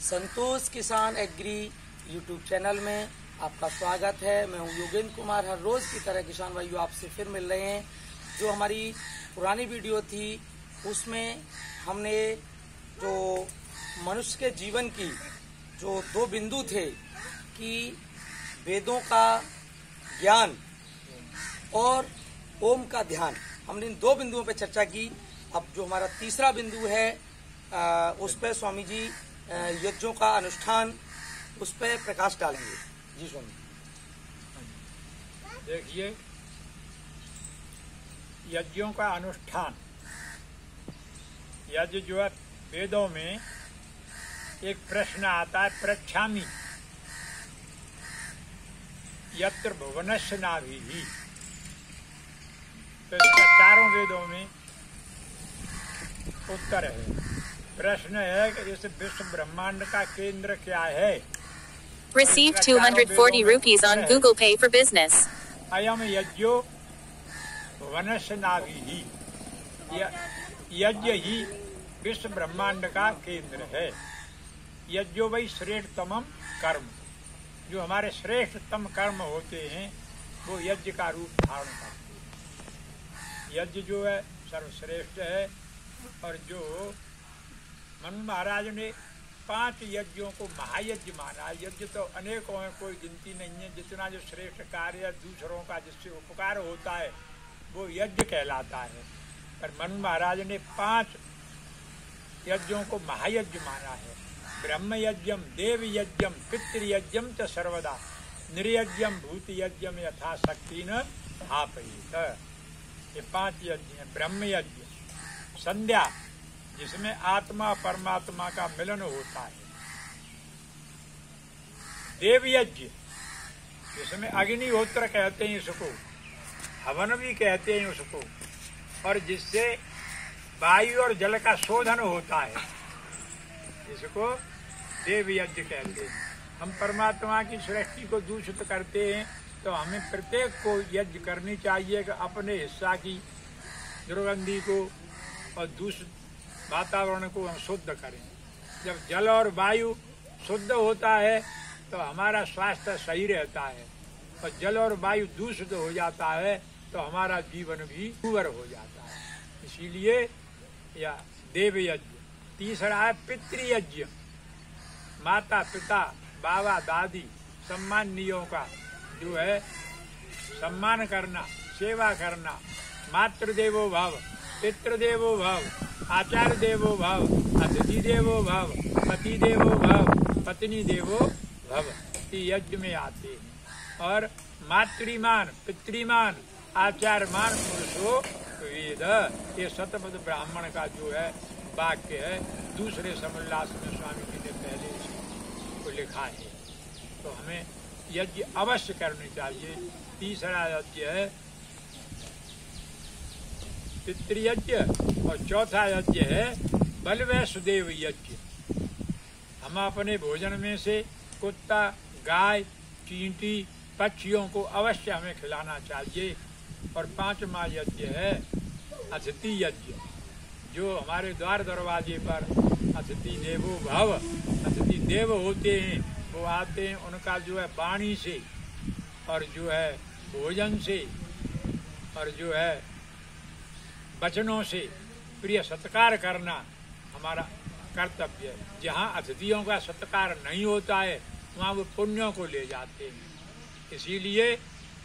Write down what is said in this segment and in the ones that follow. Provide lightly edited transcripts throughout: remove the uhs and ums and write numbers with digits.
संतोष किसान agree YouTube channel में आपका स्वागत है। मैं हूं योगेंद्र कुमार। हर रोज की तरह किसान भाइयों आपसे फिर मिल रहे हैं। जो हमारी पुरानी वीडियो थी उसमें हमने जो मनुष्य के जीवन की जो दो बिंदु थे कि वेदों का ज्ञान और ओम का ध्यान, हमने इन दो बिंदुओं पर चर्चा की। अब जो हमारा तीसरा बिंदु है उस पर स्वामी जी यज्ञों का अनुष्ठान, उस पर प्रकाश डालेंगे। जी स्वामी। देखिए, यज्ञों का अनुष्ठान, यज्ञ जो है वेदों में एक प्रश्न आता है, प्रच्छामि यत्र भुवनस्य नाभिः। तो इसका चारों वेदों में उत्तर है। प्रश्न है कि इस विश्व ब्रह्मांड का केंद्र क्या है। Received 240 rupees on Google Pay for Business. अयम यज्ञो भुवनस्य नाभिः। यज्ञ ही विश्व ब्रह्मांड का केंद्र है। यज्ञो वही श्रेष्ठतम कर्म, जो हमारे श्रेष्ठतम कर्म होते हैं वो यज्ञ का रूप धारण करते हैं। यज्ञ जो है सर्वश्रेष्ठ है। और जो मनु महाराज ने 5 यज्ञों को महायज्ञ माना। यज्ञ तो अनेकों हैं, कोई गिनती नहीं है। जितना जो श्रेष्ठ कार्य है दूसरों का जिससे उपकार होता है वो यज्ञ कहलाता है। पर मनु महाराज ने 5 यज्ञों को महायज्ञ माना है। ब्रह्म यज्ञम, देव यज्ञम, पितृयज्ञम च सर्वदा, निर्यज्ञम भूत यज्ञम यथा शक्ति न आपहित। ये 5 यज्ञ हैं। ब्रह्म यज्ञ संध्या, जिसमें आत्मा परमात्मा का मिलन होता है। देव यज्ञ, जिसमें अग्निहोत्र कहते हैं इसको, हवन भी कहते हैं उसको, और जिससे वायु और जल का शोधन होता है, इसको देव यज्ञ कहते हैं। हम परमात्मा की सृष्टि को दूषित करते हैं तो हमें प्रत्येक को यज्ञ करनी चाहिए कि अपने हिस्सा की दुर्गंधी को और दूषित वातावरण को हम शुद्ध करें। जब जल और वायु शुद्ध होता है तो हमारा स्वास्थ्य सही रहता है, और जल और वायु दूषित हो जाता है तो हमारा जीवन भी दुर्भर हो जाता है। इसीलिए या देव यज्ञ। तीसरा है पितृयज्ञ। माता पिता, बाबा दादी, सम्मानीयों का जो है सम्मान करना, सेवा करना। मातृदेवो भव, पितृदेवो भव, आचार्य देवो भव, अतिथि देवो भव, पति देवो भव, पत्नी देवो भव, ये यज्ञ में आते हैं। और मातृमान, पितृमान, आचार्यमान पुरुषो वेद, ये शतपथ ब्राह्मण का जो है वाक्य है। दूसरे समोल्लास में स्वामी जी ने पहले इसको लिखा है। तो हमें यज्ञ अवश्य करनी चाहिए। तीसरा यज्ञ है पितृयज्ञ, और चौथा यज्ञ है बलवैसुदेव यज्ञ। हम अपने भोजन में से कुत्ता, गाय, चींटी, पक्षियों को अवश्य हमें खिलाना चाहिए। और 5वां यज्ञ है अतिथि यज्ञ, जो हमारे द्वार दरवाजे पर अतिथि देवो भव, अतिथि देव होते हैं, वो आते हैं, उनका जो है वाणी से और जो है भोजन से और जो है वचनों से प्रिय सत्कार करना हमारा कर्तव्य है। जहाँ अतिथियों का सत्कार नहीं होता है वहाँ वो पुण्यों को ले जाते हैं। इसीलिए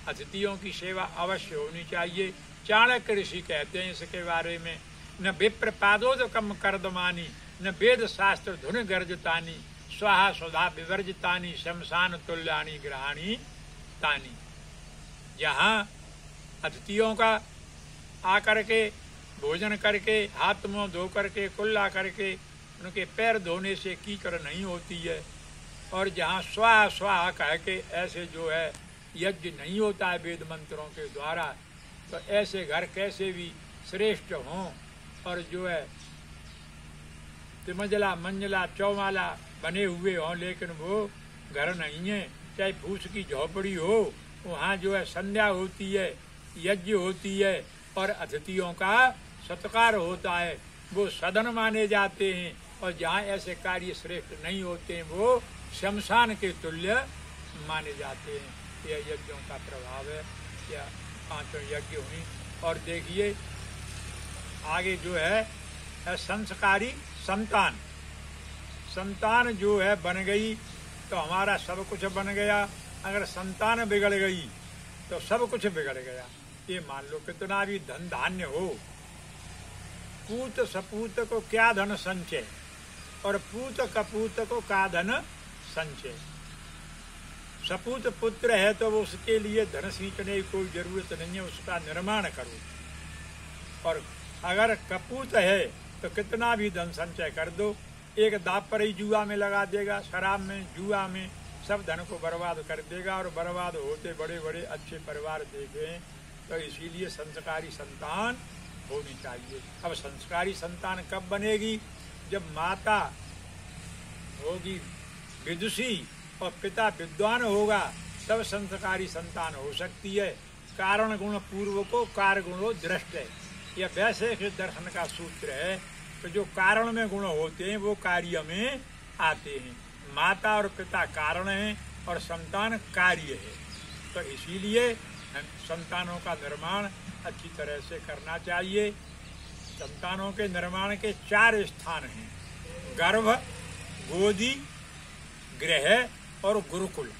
अतिथियों की सेवा अवश्य होनी चाहिए। चाणक्य ऋषि कहते हैं इसके बारे में, न विप्र पादोदकम कर्दमानी, न वेद शास्त्र धुन गर्जतानी, स्वाहा सुधा विवर्जितानी, शमशान तुल्यानी ग्रहाणी तानी। जहाँ अतिथियों का आकर के भोजन करके, हाथ मुंह धो करके, कुल्ला करके, उनके पैर धोने से कीचड़ नहीं होती है, और जहाँ स्वाहा स्वाहा कह के ऐसे जो है यज्ञ नहीं होता है वेद मंत्रों के द्वारा, तो ऐसे घर कैसे भी श्रेष्ठ हों और जो है तिमंजला मंजला चौमाला बने हुए हों, लेकिन वो घर नहीं है। चाहे फूस की झोपड़ी हो, वहाँ जो है संध्या होती है, यज्ञ होती है और अतिथियों का सत्कार होता है, वो सदन माने जाते हैं। और जहाँ ऐसे कार्य श्रेष्ठ नहीं होते हैं वो शमशान के तुल्य माने जाते हैं। यह यज्ञों का प्रभाव है, या 5 यज्ञ हुई। और देखिए आगे जो है संस्कारी संतान। संतान जो है बन गई तो हमारा सब कुछ बन गया। अगर संतान बिगड़ गई तो सब कुछ बिगड़ गया। ये मान लो कितना भी धन धान्य हो, पूत सपूत को क्या धन संचय, और पूत कपूत को क्या धन संचय। सपूत पुत्र है तो वो उसके लिए धन सींचने की कोई जरूरत नहीं है, उसका निर्माण करो। और अगर कपूत है तो कितना भी धन संचय कर दो, एक दाप पर ही जुआ में लगा देगा, शराब में, जुआ में, सब धन को बर्बाद कर देगा। और बर्बाद होते बड़े बड़े अच्छे परिवार देखे हैं। तो इसीलिए संस्कारी संतान होनी चाहिए। अब संस्कारी संतान कब बनेगी? जब माता होगी विदुषी और पिता विद्वान होगा, तब संस्कारी संतान हो सकती है। कारण गुण पूर्व को कार्य गुणो दृष्ट है, यह वैसे के दर्शन का सूत्र है। तो जो कारण में गुण होते हैं वो कार्य में आते हैं। माता और पिता कारण हैं और संतान कार्य है। तो इसीलिए संतानों का निर्माण अच्छी तरह से करना चाहिए। संतानों के निर्माण के 4 स्थान हैं: गर्भ, गोदी, गृह और गुरुकुल।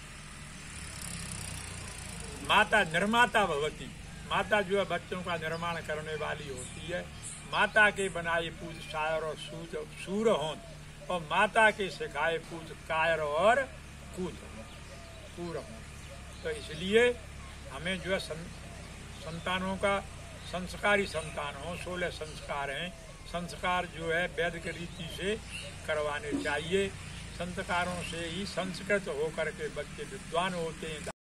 माता निर्माता भवती, माता जो है बच्चों का निर्माण करने वाली होती है। माता के बनाए पूज शायर और सूर हों, और माता के सिखाए पूज कायर और कूर हों। तो इसलिए हमें जो है संतानों का संस्कारी संतान हो। 16 संस्कार हैं। संस्कार जो है वैदिक रीति से करवाने चाहिए। संस्कारों से ही संस्कृत होकर के बच्चे विद्वान होते हैं।